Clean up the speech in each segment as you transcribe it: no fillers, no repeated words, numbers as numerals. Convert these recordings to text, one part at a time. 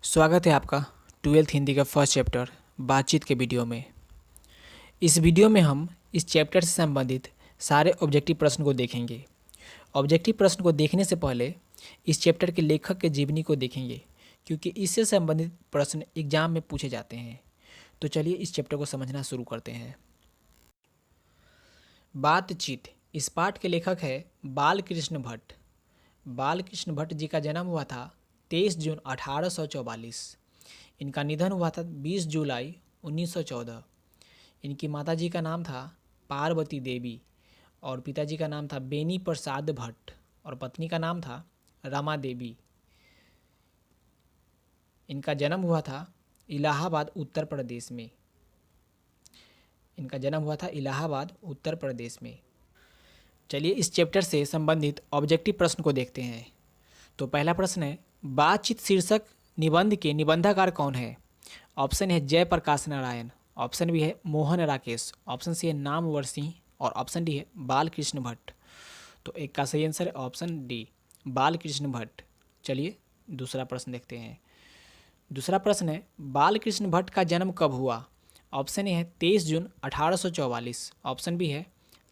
स्वागत है आपका 12th हिंदी का फर्स्ट चैप्टर बातचीत के वीडियो में। इस वीडियो में हम इस चैप्टर से संबंधित सारे ऑब्जेक्टिव प्रश्न को देखेंगे। ऑब्जेक्टिव प्रश्न को देखने से पहले इस चैप्टर के लेखक के जीवनी को देखेंगे, क्योंकि इससे संबंधित प्रश्न एग्जाम में पूछे जाते हैं। तो चलिए इस चैप्टर को समझना शुरू करते हैं। बातचीत। इस पाठ के लेखक है बालकृष्ण भट्ट। बालकृष्ण भट्ट जी का जन्म हुआ था 23 जून 1844। इनका निधन हुआ था 20 जुलाई 1914। इनकी माताजी का नाम था पार्वती देवी और पिताजी का नाम था बेनी प्रसाद भट्ट और पत्नी का नाम था रमा देवी। इनका जन्म हुआ था इलाहाबाद उत्तर प्रदेश में। इनका जन्म हुआ था इलाहाबाद उत्तर प्रदेश में। चलिए इस चैप्टर से संबंधित ऑब्जेक्टिव प्रश्न को देखते हैं। तो पहला प्रश्न है, बातचीत शीर्षक निबंध के निबंधकार कौन है? ऑप्शन है जयप्रकाश नारायण, ऑप्शन बी है मोहन राकेश, ऑप्शन सी है नामवर सिंह और ऑप्शन डी है बालकृष्ण भट्ट। तो एक का सही आंसर है ऑप्शन डी, बालकृष्ण भट्ट। चलिए दूसरा प्रश्न देखते हैं। दूसरा प्रश्न है, बालकृष्ण भट्ट का जन्म कब हुआ? ऑप्शन ए है 23 जून 1844, ऑप्शन बी है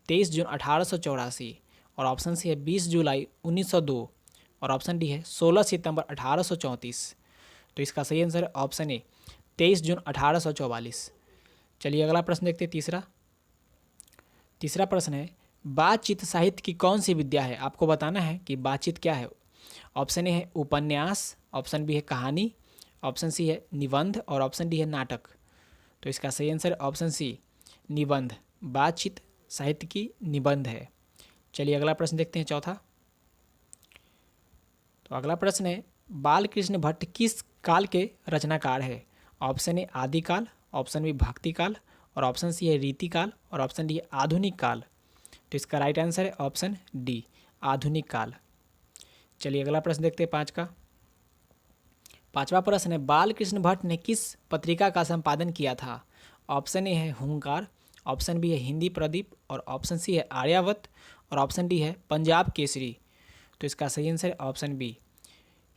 23 जून 1884 और ऑप्शन सी है 20 जुलाई 1902 और ऑप्शन डी है 16 सितंबर 1834। तो इसका सही आंसर है ऑप्शन ए 23 जून 1844। चलिए अगला प्रश्न देखते हैं। तीसरा प्रश्न है, बातचीत साहित्य की कौन सी विद्या है? आपको बताना है कि बातचीत क्या है। ऑप्शन ए है उपन्यास, ऑप्शन बी है कहानी, ऑप्शन सी है निबंध और ऑप्शन डी है नाटक। तो इसका सही आंसर ऑप्शन सी, निबंध। बातचीत साहित्य की निबंध है। चलिए अगला प्रश्न देखते हैं, चौथा। तो अगला प्रश्न है, बालकृष्ण भट्ट किस काल के रचनाकार है? ऑप्शन ए आदिकाल, ऑप्शन बी भक्ति काल और ऑप्शन सी है रीति काल और ऑप्शन डी है आधुनिक काल। तो इसका राइट आंसर है ऑप्शन डी, आधुनिक काल। चलिए अगला प्रश्न देखते हैं, पांचवा प्रश्न है, बालकृष्ण भट्ट ने किस पत्रिका का संपादन किया था? ऑप्शन ए है हुंकार, ऑप्शन बी है हिंदी प्रदीप और ऑप्शन सी है आर्यावत और ऑप्शन डी है पंजाब केसरी। तो इसका सही आंसर है ऑप्शन बी,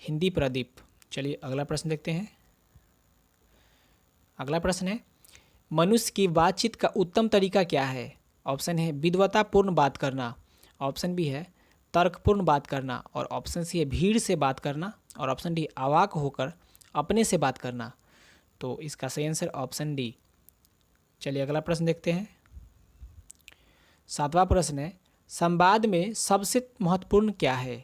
हिंदी प्रदीप। चलिए अगला प्रश्न देखते हैं। अगला प्रश्न है, मनुष्य की बातचीत का उत्तम तरीका क्या है? ऑप्शन है विद्वतापूर्ण बात करना, ऑप्शन बी है तर्कपूर्ण बात करना और ऑप्शन सी है भीड़ से बात करना और ऑप्शन डी अवाक होकर अपने से बात करना। तो इसका सही आंसर ऑप्शन डी। चलिए अगला प्रश्न देखते हैं। सातवां प्रश्न है, संवाद में सबसे महत्वपूर्ण क्या है?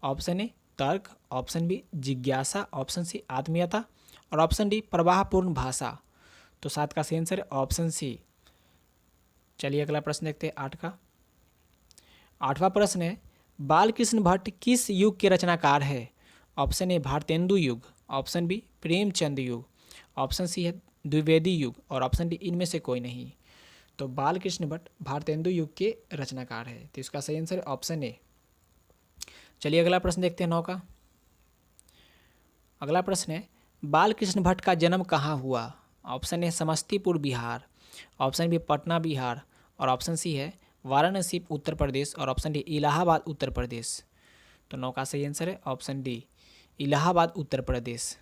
ऑप्शन ए तर्क, ऑप्शन बी जिज्ञासा, ऑप्शन सी आत्मीयता और ऑप्शन डी प्रवाहपूर्ण भाषा। तो सात का सही आंसर है ऑप्शन सी। चलिए अगला प्रश्न देखते हैं, आठवां प्रश्न है, बालकृष्ण भट्ट किस युग के रचनाकार है? ऑप्शन ए भारतेंदु युग, ऑप्शन बी प्रेमचंद युग, ऑप्शन सी है द्विवेदी युग और ऑप्शन डी इनमें से कोई नहीं। तो बालकृष्ण भट्ट भारतेंदु युग के रचनाकार है। तो इसका सही आंसर है ऑप्शन ए। चलिए अगला प्रश्न देखते हैं, 9 का। अगला प्रश्न है, बालकृष्ण भट्ट का जन्म कहाँ हुआ? Option A Samastipur Bihar, option B Patna Bihar और ऑप्शन सी है वाराणसी उत्तर प्रदेश और ऑप्शन डी इलाहाबाद उत्तर प्रदेश। तो 9 का सही आंसर है ऑप्शन डी, इलाहाबाद उत्तर प्रदेश।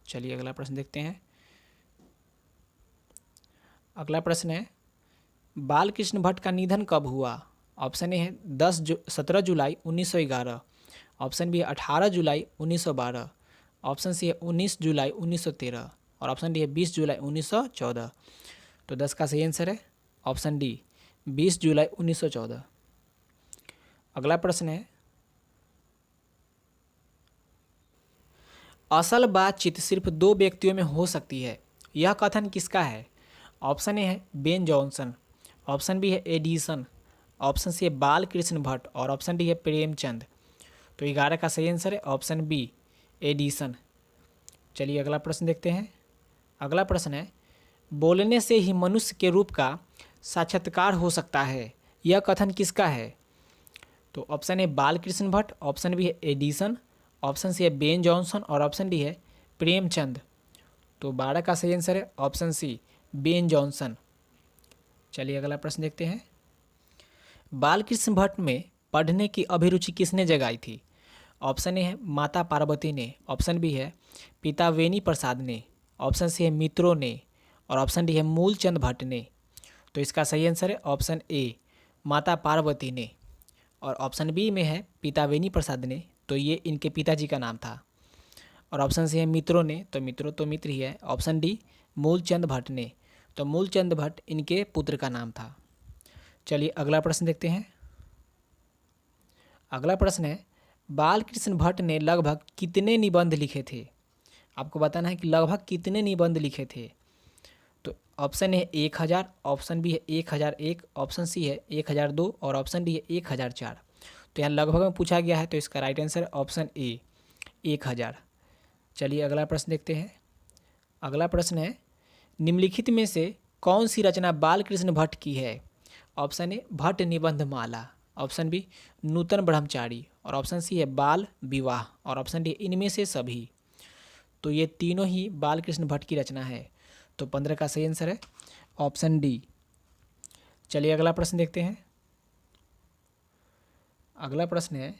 चलिए अगला प्रश्न देखते हैं। अगला प्रश्न है, बालकृष्ण भट्ट का निधन कब हुआ? ऑप्शन ए है 17 जुलाई 1911, ऑप्शन बी है 18 जुलाई 1912, ऑप्शन सी है 19 जुलाई 1913 और ऑप्शन डी है 20 जुलाई 1914। तो 10 का सही आंसर है ऑप्शन डी, 20 जुलाई 1914। अगला प्रश्न है, असल बातचीत सिर्फ 2 व्यक्तियों में हो सकती है, यह कथन किसका है? ऑप्शन ए है बेन जॉनसन, ऑप्शन बी है एडिसन, ऑप्शन सी है बालकृष्ण भट्ट और ऑप्शन डी है प्रेमचंद। तो 11 का सही आंसर है ऑप्शन बी, एडिसन। चलिए अगला प्रश्न देखते हैं। अगला प्रश्न है, बोलने से ही मनुष्य के रूप का साक्षात्कार हो सकता है, यह कथन किसका है? तो option A Balkrishna Bhatt, option B है एडिसन, ऑप्शन सी है बेन जॉनसन और ऑप्शन डी है प्रेमचंद। तो 12 का सही आंसर है ऑप्शन सी, बेन जॉनसन। चलिए अगला प्रश्न देखते हैं। बालकृष्ण भट्ट में पढ़ने की अभिरुचि किसने जगाई थी? ऑप्शन ए है माता पार्वती ने, ऑप्शन बी है पिता वेनी प्रसाद ने, ऑप्शन सी है मित्रों ने और ऑप्शन डी है मूलचंद भट्ट ने। तो इसका सही आंसर है ऑप्शन ए माता पार्वती ने और ऑप्शन बी में है पिता वेनी प्रसाद ने, तो ये इनके पिताजी का नाम था। और ऑप्शन सी है मित्रों ने, तो मित्रों तो मित्र ही है। ऑप्शन डी मूलचंद भट्ट ने, तो मूलचंद भट्ट इनके पुत्र का नाम था। चलिए अगला प्रश्न देखते हैं। अगला प्रश्न है बालकृष्ण भट्ट ने लगभग कितने निबंध लिखे थे। आपको बताना है कि लगभग कितने निबंध लिखे थे। तो ऑप्शन है 1000, ऑप्शन बी है 1001, ऑप्शन सी है 1002 और ऑप्शन डी है 1004। तो यहाँ लगभग में पूछा गया है, तो इसका राइट आंसर ऑप्शन ए 1000। चलिए अगला प्रश्न देखते हैं। अगला प्रश्न है निम्नलिखित में से कौन सी रचना बालकृष्ण भट्ट की है। ऑप्शन ए भट्ट निबंध माला, ऑप्शन बी नूतन ब्रह्मचारी और ऑप्शन सी है बाल विवाह और ऑप्शन डी इनमें से सभी। तो ये तीनों ही बालकृष्ण भट्ट की रचना है। तो 15 का सही आंसर है ऑप्शन डी। चलिए अगला प्रश्न देखते हैं। अगला प्रश्न है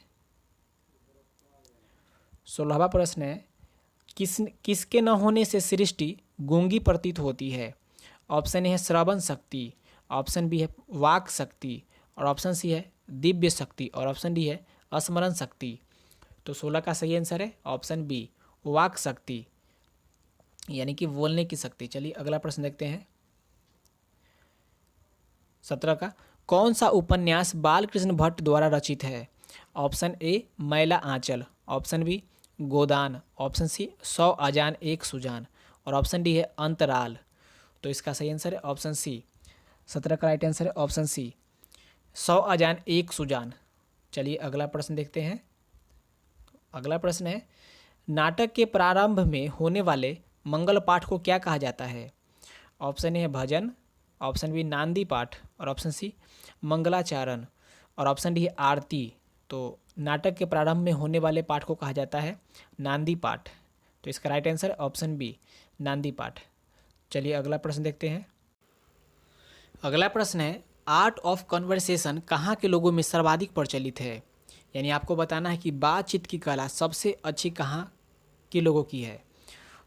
16वां प्रश्न है किसके न होने से सृष्टि गूंगी प्रतीत होती है। ऑप्शन ए है श्रवण शक्ति, ऑप्शन बी है वाक शक्ति और ऑप्शन सी है दिव्य शक्ति और ऑप्शन डी है स्मरण शक्ति। तो 16 का सही आंसर है ऑप्शन बी वाक शक्ति, यानी कि बोलने की शक्ति। चलिए अगला प्रश्न देखते हैं 17 का कौन सा उपन्यास बालकृष्ण भट्ट द्वारा रचित है। ऑप्शन ए मैला आंचल, ऑप्शन बी गोदान, ऑप्शन सी 100 अजान एक सुजान और ऑप्शन डी है अंतराल। तो इसका सही आंसर है ऑप्शन सी। 17 का राइट आंसर है ऑप्शन सी 100 अजान एक सुजान। चलिए अगला प्रश्न देखते हैं। अगला प्रश्न है नाटक के प्रारंभ में होने वाले मंगल पाठ को क्या कहा जाता है। ऑप्शन ए है भजन, ऑप्शन बी नांदी पाठ और ऑप्शन सी मंगलाचारण और ऑप्शन डी है आरती। तो नाटक के प्रारंभ में होने वाले पाठ को कहा जाता है नांदी पाठ। तो इसका राइट आंसर ऑप्शन बी नांदी पाठ। चलिए अगला प्रश्न देखते हैं। अगला प्रश्न है आर्ट ऑफ कन्वर्सेशन कहाँ के लोगों में सर्वाधिक प्रचलित है। यानी आपको बताना है कि बातचीत की कला सबसे अच्छी कहाँ के लोगों की है।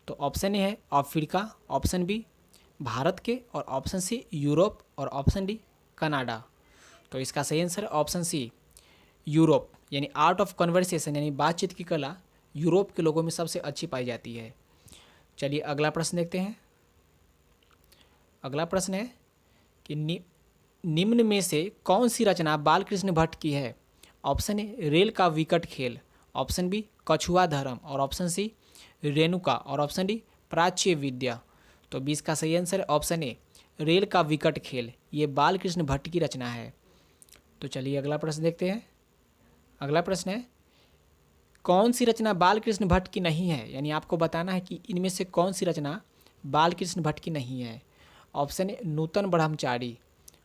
तो ऑप्शन ए है अफ्रीका, ऑप्शन बी भारत के और ऑप्शन सी यूरोप और ऑप्शन डी कनाडा। तो इसका सही आंसर ऑप्शन सी यूरोप, यानी आर्ट ऑफ कन्वर्सेशन यानी बातचीत की कला यूरोप के लोगों में सबसे अच्छी पाई जाती है। चलिए अगला प्रश्न देखते हैं। अगला प्रश्न है कि निम्न में से कौन सी रचना बालकृष्ण भट्ट की है। ऑप्शन ए रेल का विकट खेल, ऑप्शन बी कछुआ धर्म और ऑप्शन सी रेणुका और ऑप्शन डी प्राच्य विद्या। तो 20 का सही आंसर है ऑप्शन ए रेल का विकट खेल, ये बालकृष्ण भट्ट की रचना है। तो चलिए अगला प्रश्न देखते हैं। अगला प्रश्न है कौन सी रचना बालकृष्ण भट्ट की नहीं है। यानी आपको बताना है कि इनमें से कौन सी रचना बालकृष्ण भट्ट की नहीं है। Option A Nutan Brahmachari,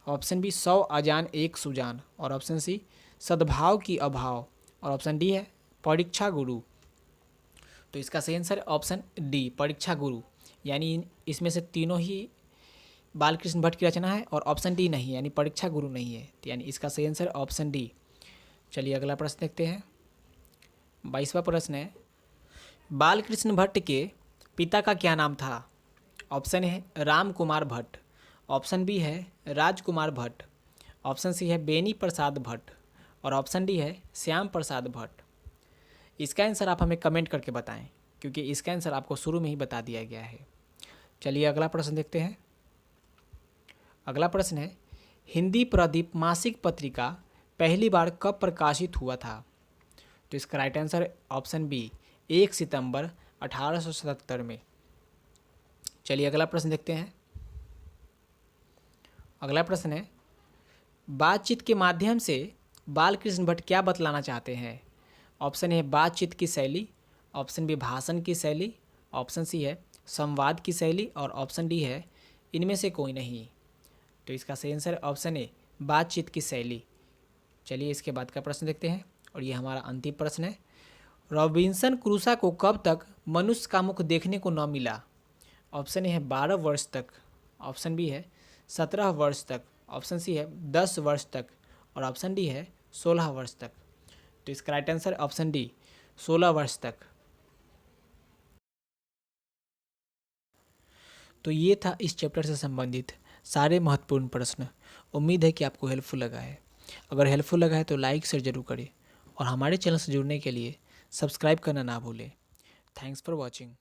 option B 100 अजान एक सुजान और ऑप्शन सी सद्भाव की अभाव और ऑप्शन डी है परीक्षा गुरु। तो इसका सही आंसर ऑप्शन डी परीक्षा गुरु, यानी इसमें से तीनों ही बालकृष्ण भट्ट की रचना है और ऑप्शन डी नहीं, यानी परीक्षा गुरु नहीं है। तो यानी इसका सही आंसर ऑप्शन डी। चलिए अगला प्रश्न देखते हैं। 22वां प्रश्न है बालकृष्ण भट्ट के पिता का क्या नाम था। ऑप्शन है राम कुमार भट्ट, ऑप्शन बी है राजकुमार भट्ट, ऑप्शन सी है बेनी प्रसाद भट्ट और ऑप्शन डी है श्याम प्रसाद भट्ट। इसका आंसर आप हमें कमेंट करके बताएं, क्योंकि इसका आंसर आपको शुरू में ही बता दिया गया है। चलिए अगला प्रश्न देखते हैं। अगला प्रश्न है हिंदी प्रदीप मासिक पत्रिका पहली बार कब प्रकाशित हुआ था। तो इसका राइट आंसर ऑप्शन बी 1 सितंबर 1877 में। चलिए अगला प्रश्न देखते हैं। अगला प्रश्न है बातचीत के माध्यम से बालकृष्ण भट्ट क्या बतलाना चाहते हैं। ऑप्शन है बातचीत की शैली, ऑप्शन बी भाषण की शैली, ऑप्शन सी है संवाद की शैली और ऑप्शन डी है इनमें से कोई नहीं। तो इसका सही आंसर ऑप्शन ए बातचीत की शैली। चलिए इसके बाद का प्रश्न देखते हैं और ये हमारा अंतिम प्रश्न है रॉबिन्सन क्रूसो को कब तक मनुष्य का मुख देखने को न मिला। ऑप्शन ए है 12 वर्ष तक, ऑप्शन बी है 17 वर्ष तक, ऑप्शन सी है 10 वर्ष तक और ऑप्शन डी है 16 वर्ष तक। तो इसका राइट आंसर ऑप्शन डी 16 वर्ष तक। तो ये था इस चैप्टर से संबंधित सारे महत्वपूर्ण प्रश्न। उम्मीद है कि आपको हेल्पफुल लगा है। अगर हेल्पफुल लगा है तो लाइक शेयर जरूर करें और हमारे चैनल से जुड़ने के लिए सब्सक्राइब करना ना भूलें। Thanks for watching.